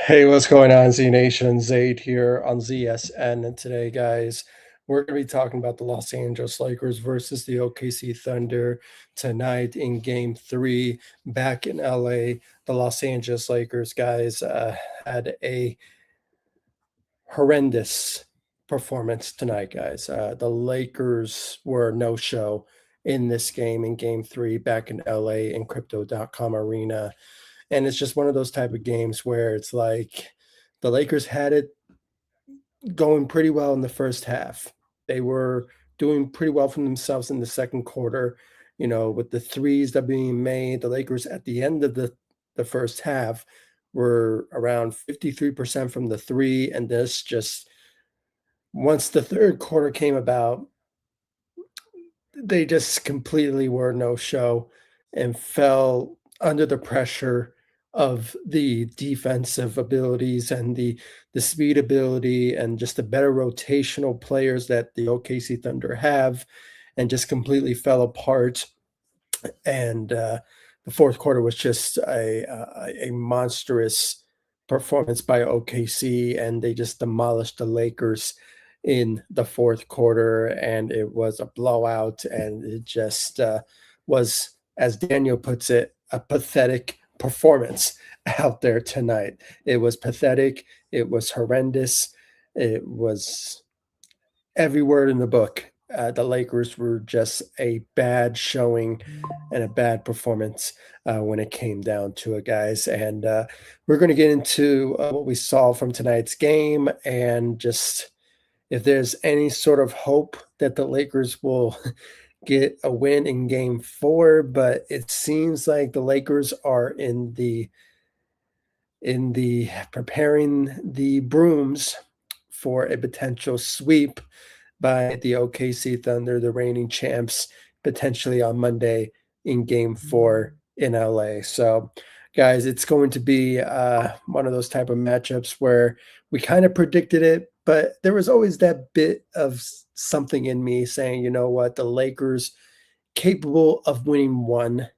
Hey, what's going on, Z Nation? Zaid here on ZSN. And today, guys, we're going to be talking about the Los Angeles Lakers versus the OKC Thunder tonight in game three back in LA. The Los Angeles Lakers, guys, had a horrendous performance tonight, guys. The Lakers were no show in this game, in game three back in LA in Crypto.com Arena. And it's just one of those type of games where it's like the Lakers had it going pretty well in the first half. They were doing pretty well for themselves in the second quarter, with the threes that being made. The Lakers at the end of the first half were around 53% from the three. And this just once the third quarter came about, they just completely were no show and fell under the pressure of the defensive abilities and the speed ability and just the better rotational players that the OKC Thunder have, and just completely fell apart. And the fourth quarter was just a monstrous performance by OKC, and they just demolished the Lakers in the fourth quarter, and it was a blowout, and it just was, as Daniel puts it, a pathetic performance out there tonight. It was pathetic. It was horrendous. It was every word in the book. The Lakers were just a bad showing and a bad performance when it came down to it, guys. And we're going to get into what we saw from tonight's game, and just if there's any sort of hope that the Lakers will get a win in game four. But it seems like the Lakers are in the preparing the brooms for a potential sweep by the OKC Thunder, the reigning champs, potentially on Monday in game four in LA. So, guys, it's going to be one of those type of matchups where we kind of predicted it, but there was always that bit of something in me saying, you know what, the Lakers capable of winning one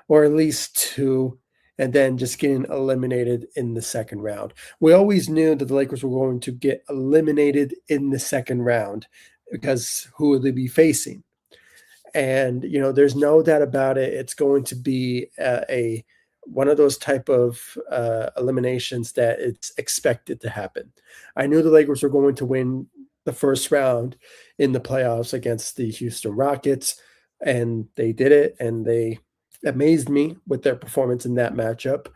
or at least two, and then just getting eliminated in the second round. We always knew that the Lakers were going to get eliminated in the second round because who would they be facing? And there's no doubt about it. It's going to be a one of those type of eliminations that it's expected to happen. I knew the Lakers were going to win the first round in the playoffs against the Houston Rockets, and they did it, and they amazed me with their performance in that matchup.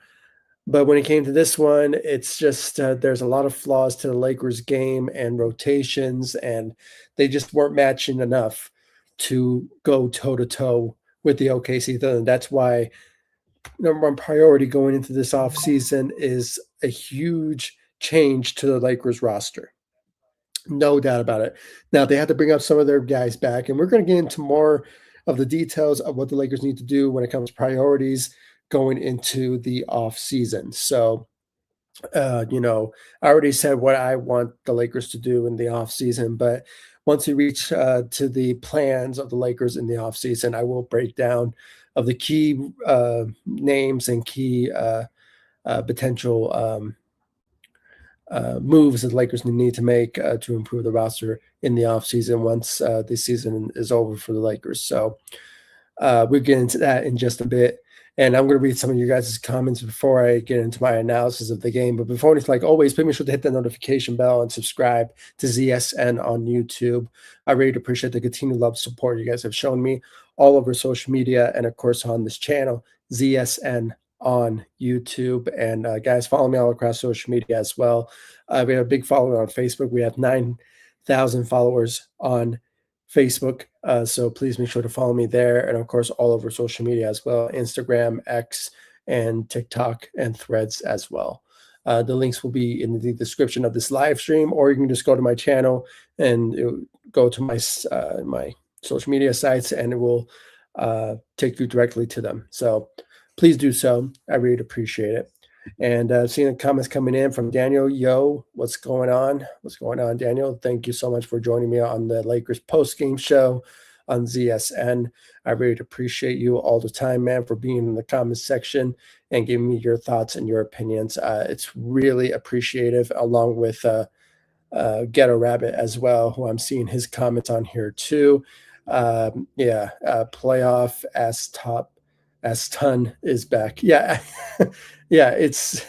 But when it came to this one, it's just there's a lot of flaws to the Lakers game and rotations, and they just weren't matching enough to go toe to toe with the OKC Thunder. That's why number one priority going into this offseason is a huge change to the Lakers roster. No doubt about it. Now, they have to bring up some of their guys back, and we're going to get into more of the details of what the Lakers need to do when it comes to priorities going into the off season. So, I already said what I want the Lakers to do in the off season, but once we reach to the plans of the Lakers in the off season, I will break down of the key names and key potential moves that the Lakers need to make to improve the roster in the offseason once the season is over for the Lakers. So we'll get into that in just a bit. And I'm going to read some of you guys' comments before I get into my analysis of the game. But before anything, like always, please make sure to hit the notification bell and subscribe to ZSN on YouTube. I really appreciate the continued love support you guys have shown me all over social media and, of course, on this channel, ZSN on YouTube. And guys, follow me all across social media as well. We have a big following on Facebook. We have 9,000 followers on Facebook. So please make sure to follow me there. And of course, all over social media as well, Instagram, X, and TikTok, and Threads as well. The links will be in the description of this live stream, or you can just go to my channel and go to my my social media sites, and it will take you directly to them. So please do so. I really appreciate it. And seeing the comments coming in from Daniel. Yo, what's going on? What's going on, Daniel? Thank you so much for joining me on the Lakers post-game show. on ZSN. I really appreciate you all the time, man, for being in the comments section and giving me your thoughts and your opinions. It's really appreciative, along with Ghetto Rabbit as well, who I'm seeing his comments on here too. Playoff as top as ton is back. Yeah, yeah, it's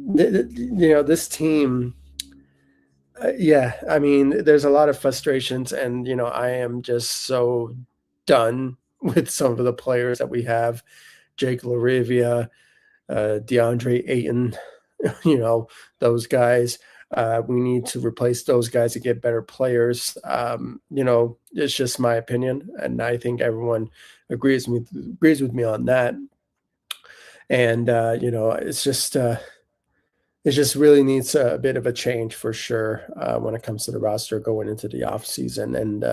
this team. Yeah, I mean, there's a lot of frustrations, and I am just so done with some of the players that we have. Jake LaRivia, DeAndre Ayton, those guys. We need to replace those guys to get better players. It's just my opinion, and I think everyone agrees with me on that. And it just really needs a bit of a change for sure when it comes to the roster going into the off season. And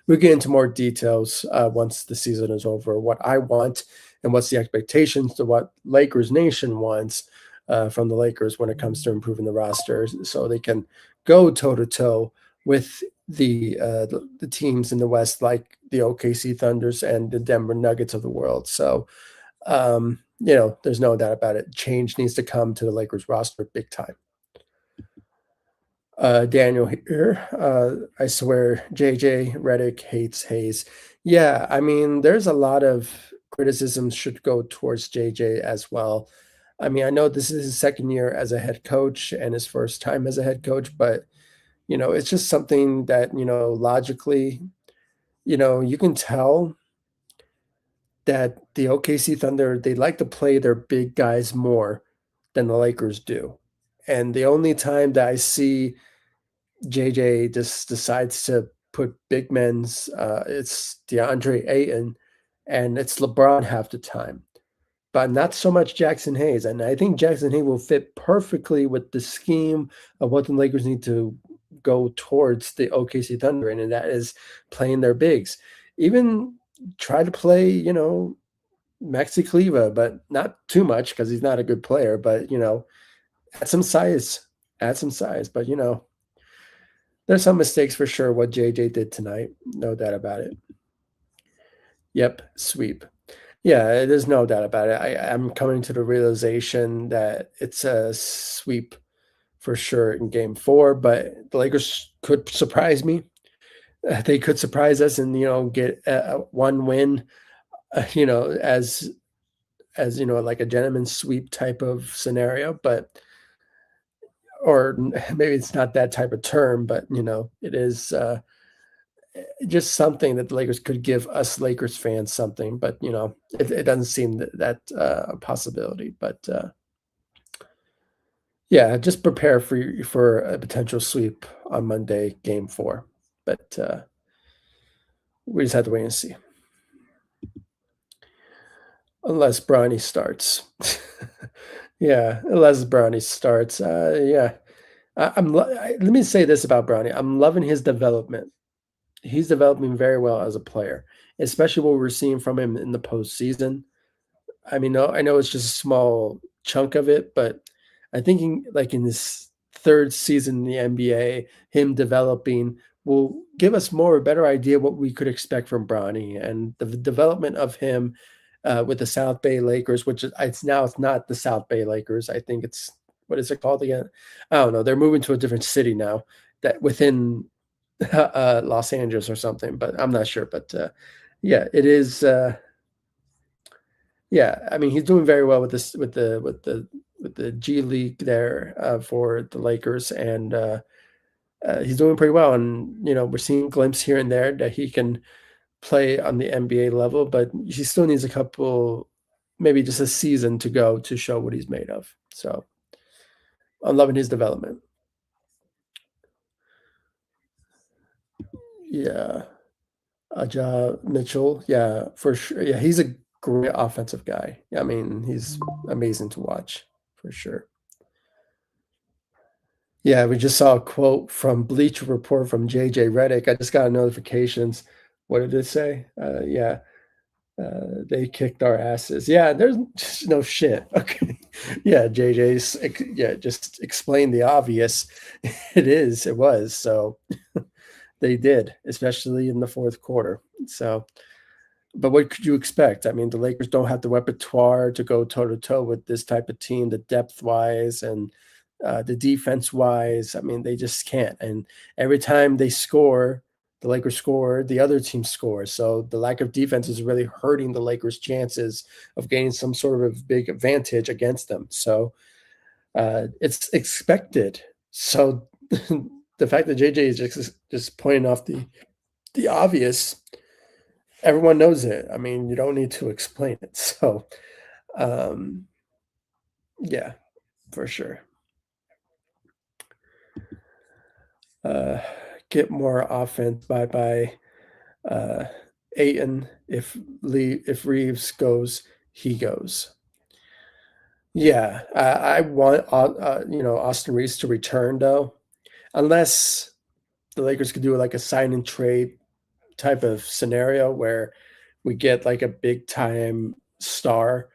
we'll get into more details once the season is over, what I want and what's the expectations to what Lakers Nation wants from the Lakers when it comes to improving the roster, so they can go toe to toe with the teams in the West, like the OKC Thunders and the Denver Nuggets of the world. So, there's no doubt about it. Change needs to come to the Lakers roster big time. Daniel here. I swear JJ Redick hates Hayes. Yeah, I mean, there's a lot of criticism should go towards JJ as well. I mean, I know this is his second year as a head coach and his first time as a head coach, but it's just something that, logically, you can tell that the OKC Thunder, they like to play their big guys more than the Lakers do. And the only time that I see JJ just decides to put big men's, it's DeAndre Ayton and it's LeBron half the time, but not so much Jackson Hayes. And I think Jackson Hayes will fit perfectly with the scheme of what the Lakers need to go towards the OKC Thunder, and that is playing their bigs. Even try to play, Maxi Kleba, but not too much because he's not a good player. But add some size. But there's some mistakes for sure. What JJ did tonight, no doubt about it. Yep, sweep. Yeah, there's no doubt about it. I'm coming to the realization that it's a sweep for sure in Game 4, but the Lakers could surprise me. They could surprise us and get one win. As like a gentleman's sweep type of scenario, or maybe it's not that type of term, but it is just something that the Lakers could give us Lakers fans something, but it doesn't seem that a possibility. But yeah, just prepare for a potential sweep on Monday, Game 4. But we just have to wait and see. Unless Bronny starts. Yeah, unless Bronny starts. Yeah. Let me say this about Bronny. I'm loving his development. He's developing very well as a player, especially what we're seeing from him in the postseason. I mean, I know it's just a small chunk of it, but I think in this third season in the NBA, him developing will give us a better idea what we could expect from Bronny, and the development of him with the South Bay Lakers, which it's not the South Bay Lakers. I think it's, what is it called again? I don't know. They're moving to a different city now, that within Los Angeles or something, but I'm not sure. But yeah, it is. Yeah, I mean, he's doing very well with the G League there for the Lakers, and he's doing pretty well. And we're seeing glimpses here and there that he can play on the NBA level, but he still needs a couple, maybe just a season to go to show what he's made of. So I'm loving his development. Yeah. Aja Mitchell. Yeah, for sure. Yeah, he's a great offensive guy. I mean, he's amazing to watch for sure. Yeah, we just saw a quote from Bleacher Report from JJ Redick. I just got notifications. What did it say? Yeah. They kicked our asses. Yeah, there's just no shit. Okay. Yeah, just explain the obvious. It was. So they did, especially in the fourth quarter. So, but what could you expect? I mean, the Lakers don't have the repertoire to go toe to toe with this type of team, the depth wise and the defense wise. I mean, they just can't. And every time they score, the Lakers score, the other team scores. So the lack of defense is really hurting the Lakers' chances of gaining some sort of big advantage against them. So it's expected. So the fact that JJ is just pointing off the obvious, everyone knows it. I mean, you don't need to explain it. So, um, yeah, for sure. Get more offense by uh, AYTON. If Reaves goes, he goes. Yeah, I want Austin Reaves to return though, unless the Lakers could do like a sign and trade type of scenario where we get like a big time star,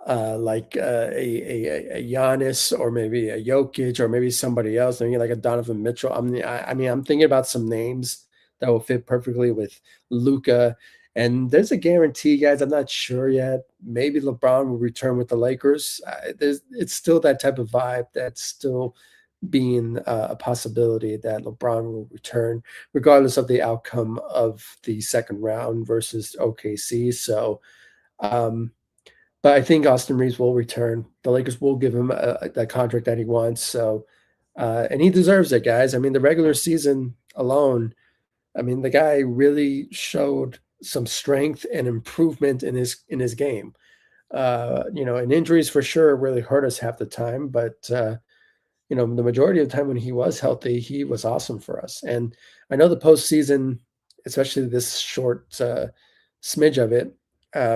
like a Giannis or maybe a Jokic or maybe somebody else, maybe like a Donovan Mitchell. I mean, I'm thinking about some names that will fit perfectly with LUKA. And there's a guarantee, guys. I'm not sure yet. Maybe LeBron will return with the Lakers. It's still that type of vibe that's still being a possibility that LeBron will return, regardless of the outcome of the second round versus OKC. So, um, but I think Austin Reaves will return. The Lakers will give him that contract that he wants. So, and he deserves it, guys. I mean, the regular season alone, I mean, the guy really showed some strength and improvement in his game. And injuries for sure really hurt us half the time, but the majority of the time when he was healthy, he was awesome for us. And I know the postseason, especially this short smidge of it,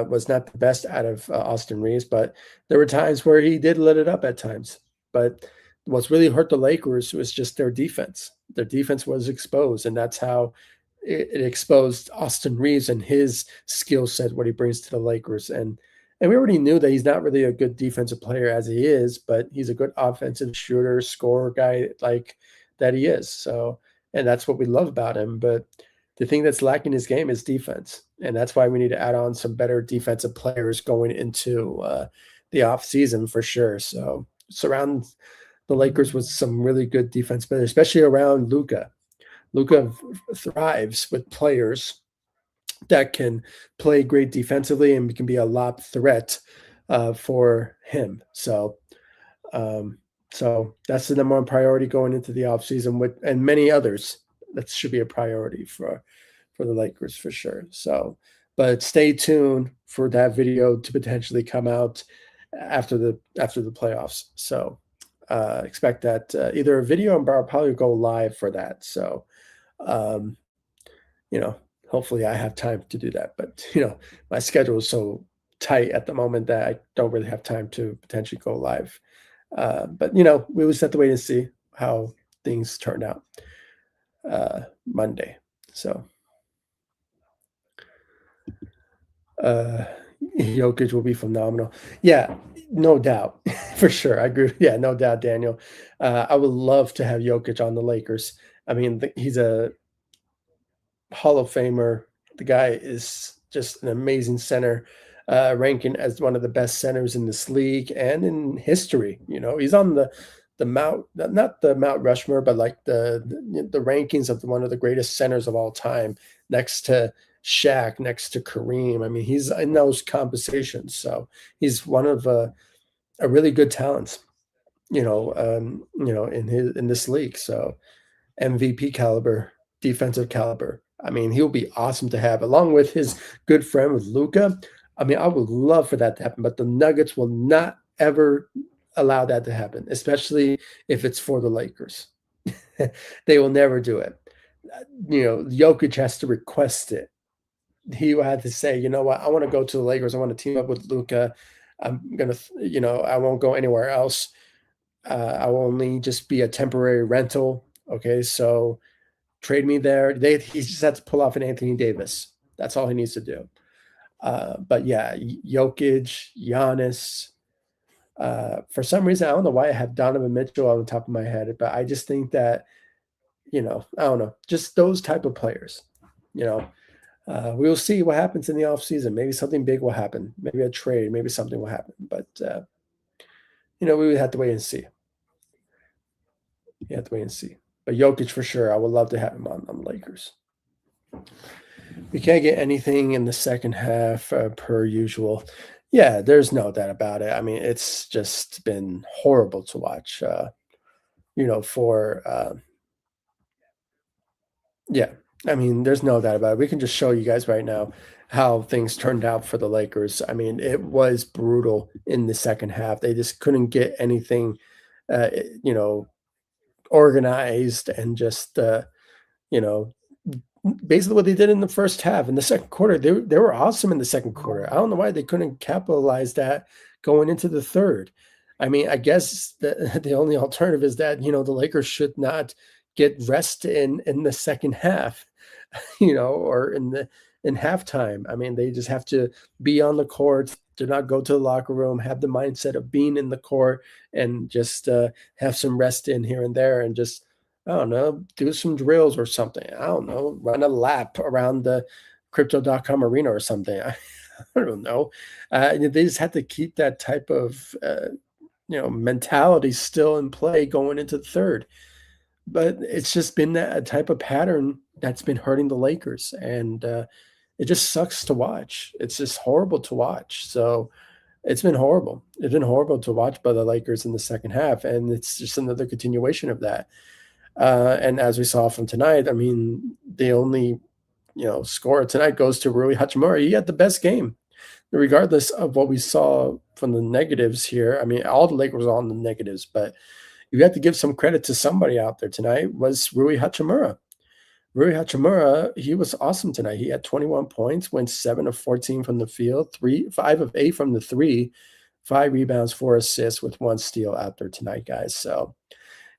was not the best out of Austin Reaves, but there were times where he did let it up at times. But what's really hurt the Lakers was just their defense. Their defense was exposed, and that's how it exposed Austin Reaves and his skill set, what he brings to the Lakers. And we already knew that he's not really a good defensive player as he is, but he's a good offensive shooter, scorer guy like that he is. So, and that's what we love about him. But the thing that's lacking in his game is defense. And that's why we need to add on some better defensive players going into the offseason for sure. So surround the Lakers with some really good defense players, especially around LUKA. LUKA thrives with players that can play great defensively and can be a lob threat for him. Um, so that's the number one priority going into the offseason and many others. That should be a priority for the Lakers for sure. So, but stay tuned for that video to potentially come out after the playoffs. So expect that either a video and I'll probably go live for that. So, um, hopefully I have time to do that. But, my schedule is so tight at the moment that I don't really have time to potentially go live. But, we will just have to wait and see how things turn out Monday. So Jokic will be phenomenal. Yeah, no doubt. For sure. I agree. Yeah, no doubt, Daniel. I would love to have Jokic on the Lakers. I mean, he's a Hall of Famer. The guy is just an amazing center, ranking as one of the best centers in this league and in history. He's on the Mount, not the Mount Rushmore, but like the rankings of one of the greatest centers of all time, next to Shaq, next to Kareem. I mean, he's in those conversations. So he's one of a really good talents, in this league. So MVP caliber, defensive caliber. I mean, he'll be awesome to have along with his good friend with LUKA. I mean, I would love for that to happen, but the Nuggets will not ever allow that to happen, especially if it's for the Lakers. They will never do it. Jokic has to request it. He will have to say, you know what, I want to go to the Lakers. I want to team up with LUKA. I'm going to, I won't go anywhere else. I will only just be a temporary rental. Okay, so trade me there. He just had to pull off an Anthony Davis. That's all he needs to do. But yeah, Jokic, Giannis. For some reason, I don't know why I have Donovan Mitchell on the top of my head, but I just think that I don't know, just those type of players. You know, we'll see what happens in the offseason. Maybe something big will happen. Maybe a trade. Maybe something will happen. But we would have to wait and see. You have to wait and see. But Jokic for sure. I would love to have him on the Lakers. We can't get anything in the second half per usual. Yeah, there's no doubt about it. I mean, it's just been horrible to watch. For yeah. I mean, there's no doubt about it. We can just show you guys right now how things turned out for the Lakers. I mean, it was brutal in the second half. They just couldn't get anything, uh, you know, organized and just, you know, basically what they did in the first half. In the second quarter, they were awesome in the second quarter. I don't know why they couldn't capitalize that going into the third. I mean, I guess the only alternative is that, the Lakers should not get rest in the second half, or in halftime. I mean, they just have to be on the court, do not go to the locker room, have the mindset of being in the court, and just have some rest in here and there, and just, I don't know, do some drills or something. I don't know, run a lap around the crypto.com arena or something. I don't know. They just have to keep that type of mentality still in play going into the third. But it's just been that type of pattern that's been hurting the Lakers, and it just sucks to watch. It's just horrible to watch. So it's been horrible. It's been horrible to watch by the Lakers in the second half, and it's just another continuation of that. And as we saw from tonight, I mean, the only scorer tonight goes to Rui Hachimura. He had the best game, regardless of what we saw from the negatives here. I mean, all the Lakers were on the negatives, but you have to give some credit to somebody out there tonight. Was Rui Hachimura. Rui Hachimura, he was awesome tonight. He had 21 points, went 7 of 14 from the field, 5 of 8 from the three, 5 rebounds, 4 assists with 1 steal out there tonight, guys. So,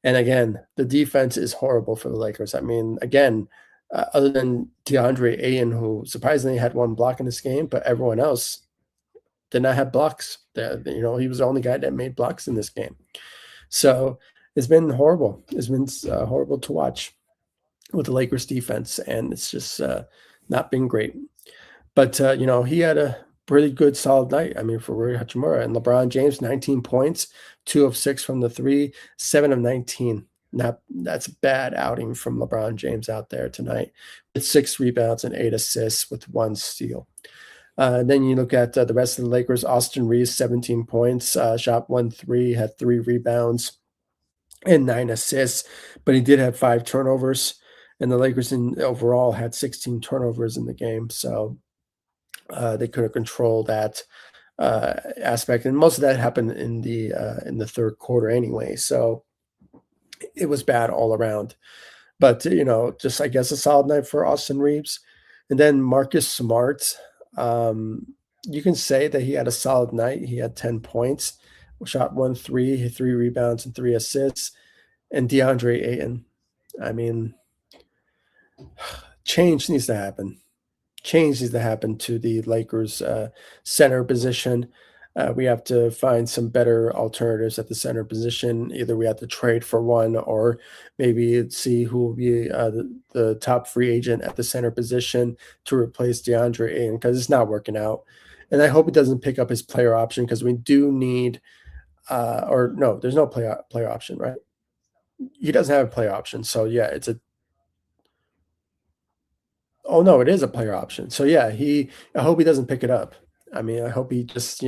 and again, the defense is horrible for the Lakers. I mean, again, other than DeAndre Ayton, who surprisingly had 1 block in this game, but everyone else did not have blocks. He was the only guy that made blocks in this game. So it's been horrible. It's been horrible to watch with the Lakers defense, and it's just not been great. But, he had a pretty good, solid night. I mean, for Rui Hachimura. And LeBron James, 19 points, 2 of 6 from the three, 7 of 19. That's a bad outing from LeBron James out there tonight, with 6 rebounds and 8 assists with 1 steal. Then you look at the rest of the Lakers. Austin Reaves, 17 points, shot 1 3, had 3 rebounds and 9 assists, but he did have 5 turnovers. And the Lakers overall had 16 turnovers in the game. So they couldn't control that aspect. And most of that happened in the third quarter anyway. So it was bad all around. But, just I guess a solid night for Austin Reaves. And then Marcus Smart, you can say that he had a solid night. He had 10 points, shot 1 3, 3 rebounds and 3 assists. And DeAndre Ayton, I mean, change needs to happen. Change needs to happen to the Lakers center position. We have to find some better alternatives at the center position. Either we have to trade for one, or maybe see who will be the top free agent at the center position to replace DeAndre Ayton, because it's not working out. And I hope he doesn't pick up his player option, because we do need or no, there's no player option, right? He doesn't have a player option. So yeah, it's a oh no, it is a player option. So yeah, I hope he doesn't pick it up. I mean, I hope he just,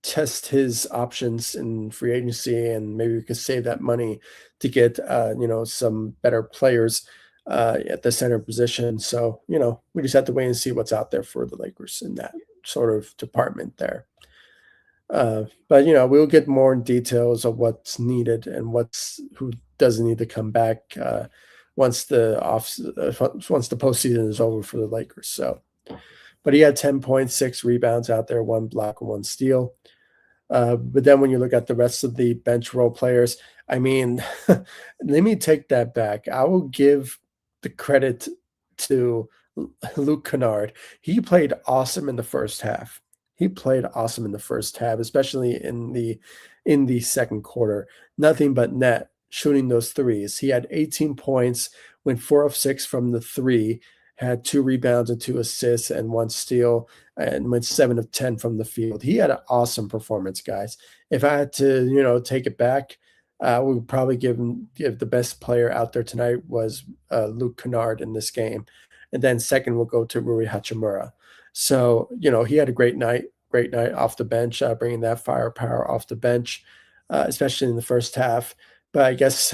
test his options in free agency, and maybe we could save that money to get some better players at the center position. So, we just have to wait and see what's out there for the Lakers in that sort of department there. But we'll get more in details of what's needed and who doesn't need to come back once the postseason is over for the Lakers. So, but he had 10.6 rebounds out there, 1 block and 1 steal. But then when you look at the rest of the bench role players, I mean, let me take that back. I will give the credit to Luke Kennard. He played awesome in the first half. He played awesome in the first half, especially in the second quarter. Nothing but net shooting those threes. He had 18 points, went 4 of 6 from the three, had 2 rebounds and 2 assists and 1 steal, and went 7 of 10 from the field. He had an awesome performance, guys. If I had to, take it back, we would probably give the best player out there tonight was Luke Kennard in this game. And then second will go to Rui Hachimura. So, he had a great night off the bench, bringing that firepower off the bench, especially in the first half. But I guess,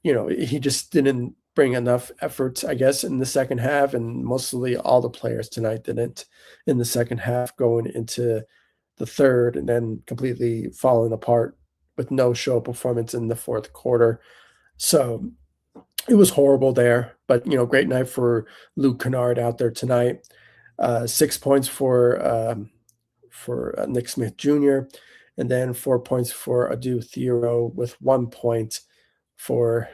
he just didn't bring enough efforts, I guess, in the second half, and mostly all the players tonight didn't in the second half going into the third, and then completely falling apart with no show performance in the fourth quarter. So it was horrible there, but great night for Luke Kennard out there tonight. 6 points for Nick Smith Jr., and then 4 points for Adu Thiero, with 1 point for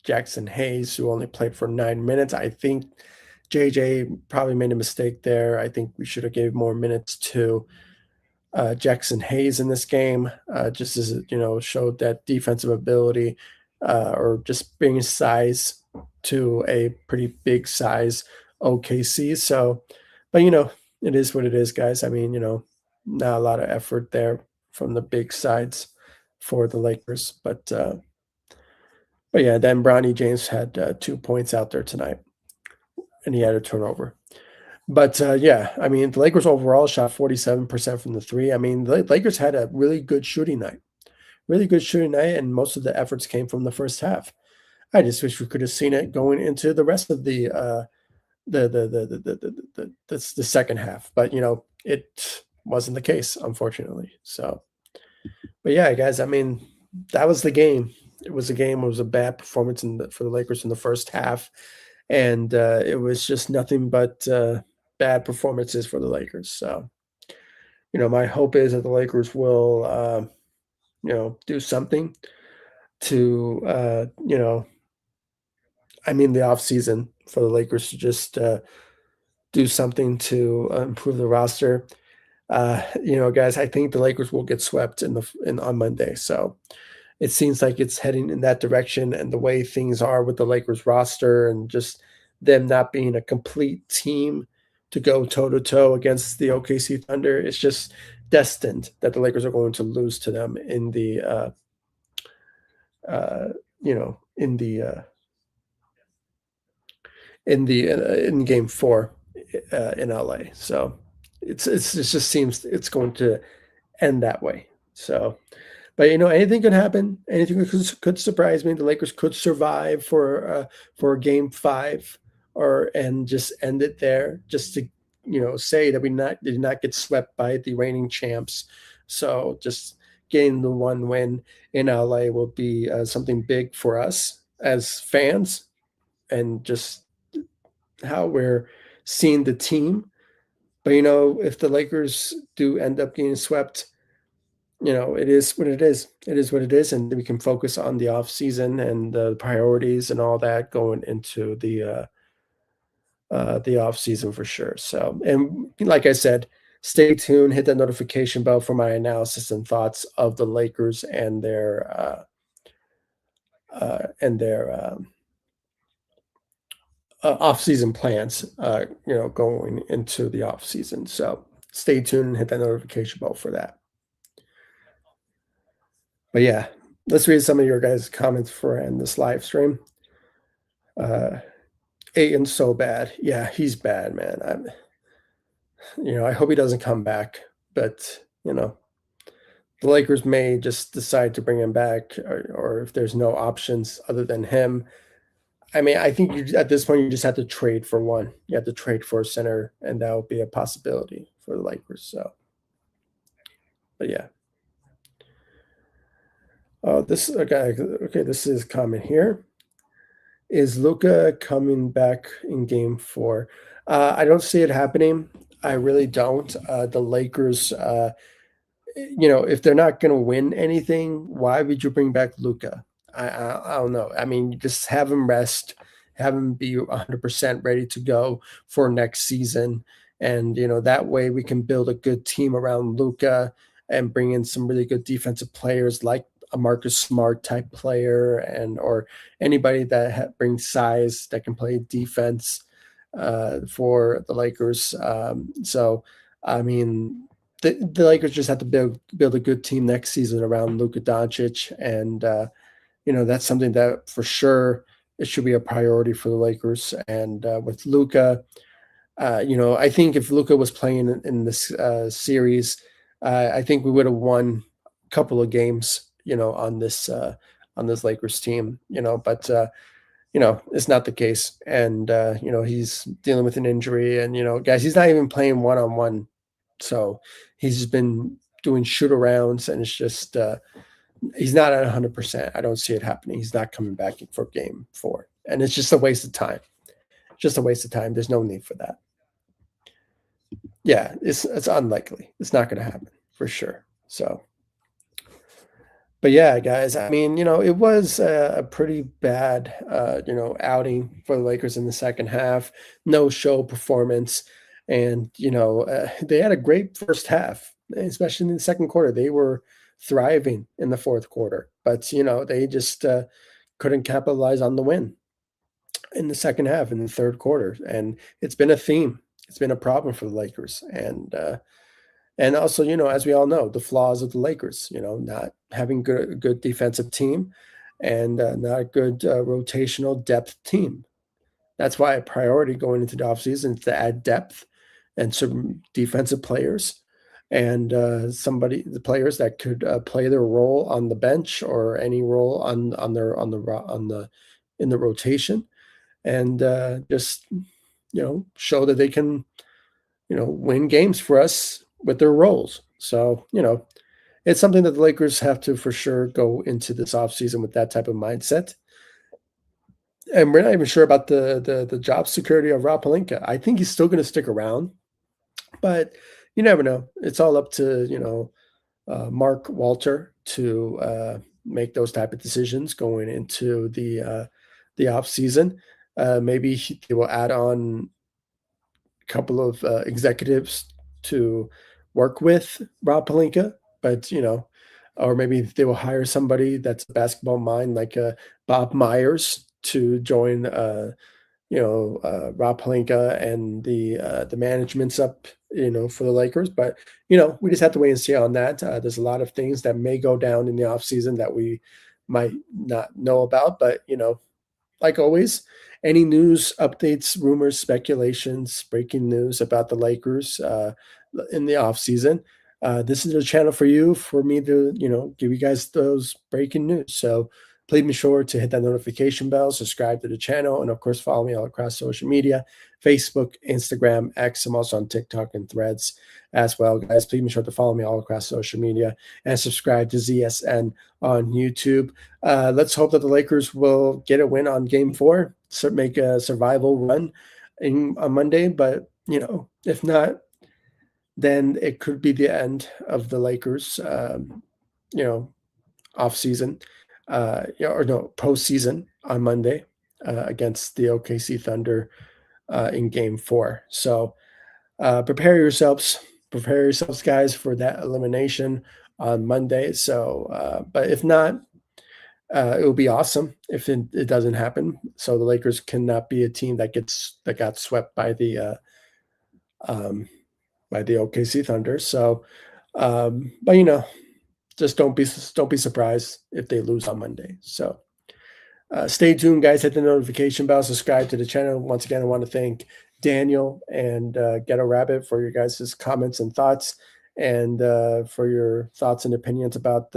Jackson Hayes, who only played for 9 minutes. I think JJ probably made a mistake there. I think we should have gave more minutes to Jackson Hayes in this game, just as it showed that defensive ability, or just bringing size to a pretty big size OKC. So, but it is what it is, guys. I mean, not a lot of effort there from the big sides for the Lakers, but yeah, then Bronny James had 2 points out there tonight, and he had a turnover. But yeah, I mean, the Lakers overall shot 47% from the three. I mean, the Lakers had a really good shooting night, and most of the efforts came from the first half. I just wish we could have seen it going into the rest of the second half, but it wasn't the case, unfortunately. So, but yeah, guys, I mean, that was the game. It was a bad performance for the Lakers in the first half, and it was just nothing but bad performances for the Lakers. So, my hope is that the Lakers will, do something to, the offseason for the Lakers to just do something to improve the roster. Guys, I think the Lakers will get swept on Monday. So it seems like it's heading in that direction, and the way things are with the Lakers roster and just them not being a complete team to go toe-to-toe against the OKC Thunder, it's just destined that the Lakers are going to lose to them in game 4 in LA. So it just seems it's going to end that way. So, but anything could happen. Anything could surprise me. The Lakers could survive for game 5, and just end it there, just to say that we did not get swept by the reigning champs. So just getting the one win in LA will be something big for us as fans, and just how we're seeing the team. But if the Lakers do end up getting swept, it is what it is. It is what it is, and we can focus on the off season and the priorities and all that going into the off season for sure. So, and like I said, stay tuned. Hit that notification bell for my analysis and thoughts of the Lakers and their off-season plans, going into the off-season. So stay tuned and hit that notification bell for that. But yeah, let's read some of your guys' comments for end this live stream. Ayton's so bad. Yeah, he's bad, man. I hope he doesn't come back, but the Lakers may just decide to bring him back, or if there's no options other than him. I mean, I think at this point you just have to trade for one. You have to trade for a center, and that would be a possibility for the Lakers. So, but yeah. This guy. Okay, this is a comment here. Is LUKA coming back in game 4? I don't see it happening. I really don't. The Lakers, if they're not going to win anything, why would you bring back LUKA? I don't know. I mean, just have him rest, have him be 100% ready to go for next season. And, that way we can build a good team around LUKA and bring in some really good defensive players like a Marcus Smart type player, and or anybody that brings size that can play defense for the Lakers. So, I mean, the Lakers just have to build a good team next season around Luka Doncic, and that's something that for sure it should be a priority for the Lakers. And with Luka, I think if Luka was playing in this series, I think we would have won a couple of games, on this Lakers team. But it's not the case, and he's dealing with an injury, and guys, he's not even playing one-on-one, so he's just been doing shoot arounds, and it's just he's not at 100%. I don't see it happening. He's not coming back for game 4, and it's just a waste of time. Just a waste of time. There's no need for that. Yeah, it's unlikely. It's not going to happen for sure. So, but yeah, guys, I mean, it was a pretty bad, outing for the Lakers in the second half. No show performance, and they had a great first half, especially in the second quarter. They were thriving in the fourth quarter, but they just couldn't capitalize on the win in the second half, in the third quarter, and it's been a theme. It's been a problem for the Lakers, and also, as we all know, the flaws of the Lakers. Not having good defensive team, and not a good rotational depth team. That's why a priority going into the offseason is to add depth and some defensive players, and the players that could play their role on the bench or any role in the rotation, and just show that they can win games for us with their roles. So it's something that the Lakers have to for sure go into this offseason with that type of mindset. And we're not even sure about the job security of Rob Pelinka. I think he's still going to stick around, but you never know. It's all up to Mark Walter to make those type of decisions going into the off season. Maybe they will add on a couple of executives to work with Rob Pelinka, but or maybe they will hire somebody that's a basketball mind like Bob Myers to join Rob Pelinka and the management's up for the Lakers. But we just have to wait and see on that. There's a lot of things that may go down in the offseason that we might not know about, but like always, any news, updates, rumors, speculations, breaking news about the Lakers in the offseason, this is a channel for me to give you guys those breaking news. So please be sure to hit that notification bell, subscribe to the channel, and of course follow me all across social media: Facebook, Instagram, X. I'm also on TikTok and Threads as well, guys. Please be sure to follow me all across social media and subscribe to ZSN on YouTube. Let's hope that the Lakers will get a win on Game 4, so make a survival run on Monday. But if not, then it could be the end of the Lakers. Off season. Postseason on Monday against the OKC Thunder in Game 4. So prepare yourselves, guys, for that elimination on Monday. So, but if not, it will be awesome if it doesn't happen. So the Lakers cannot be a team that got swept by the OKC Thunder. So, but just don't be surprised if they lose on Monday. So stay tuned, guys. Hit the notification bell, subscribe to the channel. Once again, I want to thank Daniel and Ghetto Rabbit for your guys' comments and thoughts, and for your thoughts and opinions about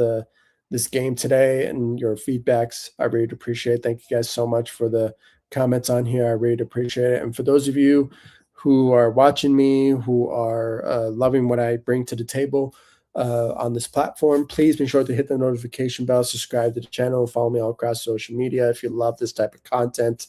this game today and your feedbacks. I really appreciate it. Thank you guys so much for the comments on here. I really appreciate it. And for those of you who are watching me, who are loving what I bring to the table on this platform, please be sure to hit the notification bell, subscribe to the channel, follow me all across social media if you love this type of content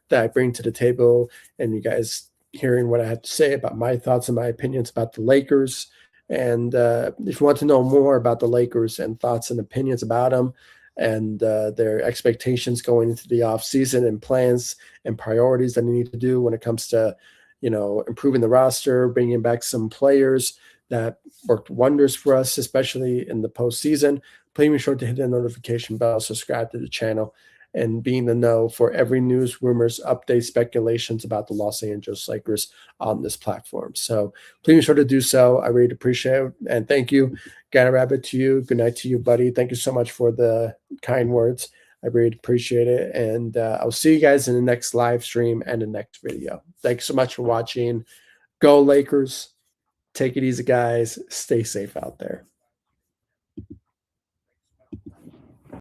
that I bring to the table, and you guys hearing what I have to say about my thoughts and my opinions about the Lakers. And if you want to know more about the Lakers and thoughts and opinions about them and their expectations going into the offseason and plans and priorities that they need to do when it comes to improving the roster, bringing back some players, that worked wonders for us, especially in the postseason. Please be sure to hit the notification bell, subscribe to the channel, and be in the know for every news, rumors, updates, speculations about the Los Angeles Lakers on this platform. So please be sure to do so. I really appreciate it. And thank you. Got Rabbit to you. Good night to you, buddy. Thank you so much for the kind words. I really appreciate it. And I'll see you guys in the next live stream and the next video. Thanks so much for watching. Go Lakers. Take it easy, guys. Stay safe out there.